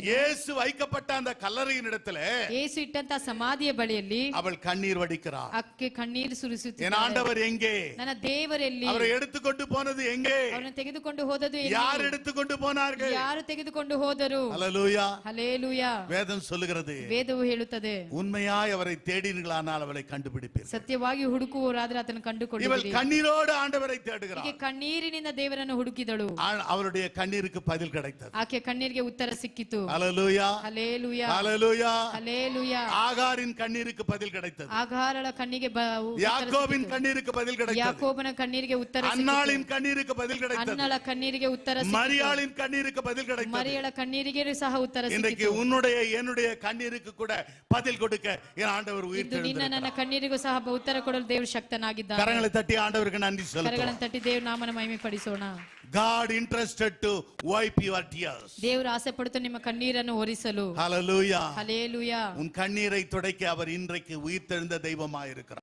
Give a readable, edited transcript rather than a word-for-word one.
இயேசு வைக்கப்பட்ட அந்த கல்லறையின் இடத்துல ಯೇಸು ಇಟ್ಟಂತ ಸಮಾಧಿಯ ಬಳಿಯಲ್ಲಿ அவள் கண்ணீர் வடிக்கிறாள். ಅಕ್ಕೆ ಕಣ್ಣೀರು ಸುರಿಸುತ್ತಿದ್ದಾಳೆ. என் ஆண்டவர் எங்கே? ನನ್ನ ದೇವರೆಲ್ಲಿ? அவரை எடுத்துக்கொண்டு போனது எங்கே? ಅವರನ್ನು ತೆಗೆದುಕೊಂಡು ಹೋದದು ಎಲ್ಲಿ? யார் எடுத்துக்கொண்டு போனார்கள்? ಯಾರು ತೆಗೆದುಕೊಂಡು ಹೋದರು? ஹல்லேலூயா. ಹಲ್ಲೇಲೂಯಾ. வேதம் சொல்லுகிறது, ವೇದವು ಹೇಳುತ್ತದೆ, உண்மையாய் அவரை தேடினீர்களானால் அவளை கண்டுபிடிப்பீர்கள். ಸತ್ಯವಾಗಿ ಹುಡುಕುವವರಾದರೆ ಆತನ இவள் ಕಂಡುಕೊಳ್ಳುವಿರಿ. கண்ணீரோடு ஆண்டவரை தேடுகிறாள். ಆಕೆ ಕಣ್ಣೀರಿನಿಂದ ದೇವರನ್ನು ಹುಡುಕಿದಳು. அவருடைய கண்ணீருக்கு பதில் கிடைத்தது. ಆಕೆ ಕಣ್ಣೀರಿಗೆ ಉತ್ತರ ಸಿಕ್ಕಿತು. ஹல்லேலூயா. ಹಲ್ಲೇಲೂಯಾ. ஹல்லேலூயா. ಹಲ್ಲೇಲೂಯಾ. ஆகாரின் கண்ணீருக்கு பதில் கிடைத்தது. ಆಗಾರಳ ಕಣ್ಣಿಗೆ யாக்கோபின் கண்ணீருக்கு பதில் கிடைத்தது. ಯಾಕೋಬನ ಕಣ್ಣೀರಿಗೆ ಉತ್ತರ ಸಿಕ್ಕಿತು. அன்னாளின் கண்ணீருக்கு பதில் கிடைத்தது. ಅನ್ನಳ ಕಣ್ಣೀರಿಗೆ ಉತ್ತರ ಸಿಕ್ಕಿತು. மரியாளின் கண்ணீருக்கு பதில் கிடைத்தது. ಮರಿಯಳ ಕಣ್ಣೀರಿಗೆ ಸಹ ಉತ್ತರ இன்றைக்கு ಸಿಕ್ಕಿತು. உன்னுடைய என்னுடைய கண்ணீருக்கு கூட பதில் கொடுக்க என் ஆண்டவர் ಇದು உயிர்த்தெழுந்தார். ನಿನ್ನ ನನ್ನ ಕಣ್ಣೀರಿಗೂ ಸಹ ಉತ್ತರ ಕೊಡಲು ದೇವರು ಶಕ್ತನಾಗಿದ್ದಾನೆ. கரங்களை தட்டி ஆண்டவருக்கு நன்றி சொல்லுங்கள். ಕರಗಳನ್ನು ತಟ್ಟಿ ದೇವರ ನಾಮನ ಮಹಿಮೆ ಪಡಿಸೋಣ. God interested to wipe your tears. ದೇವರು ಆಸೆ ಪಡುತ್ತಾ ನಿಮ್ಮ ಕಣ್ಣೀರನ್ನು ಒರೆಸಲು. Hallelujah. ಹಲ್ಲೇಲೂಯಾ. உன் கண்ணீரை துடைக்க அவர் இன்றைக்கு உயிர்த்தெழுந்த தெய்வமாய் இருக்கிறார்.